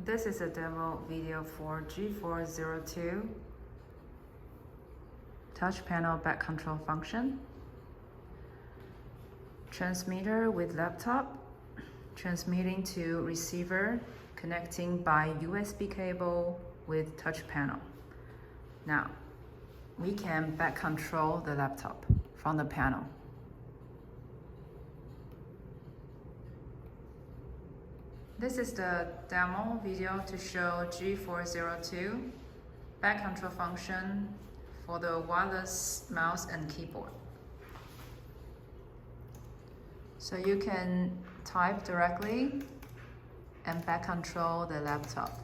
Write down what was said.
This is a demo video for G402 touch panel back control function. Transmitter with laptop, transmitting to receiver, connecting by USB cable with touch panel. Now, we can back control the laptop from the panel. This is the demo video to show G402 back control function for the wireless mouse and keyboard. So you can type directly and back control the laptop.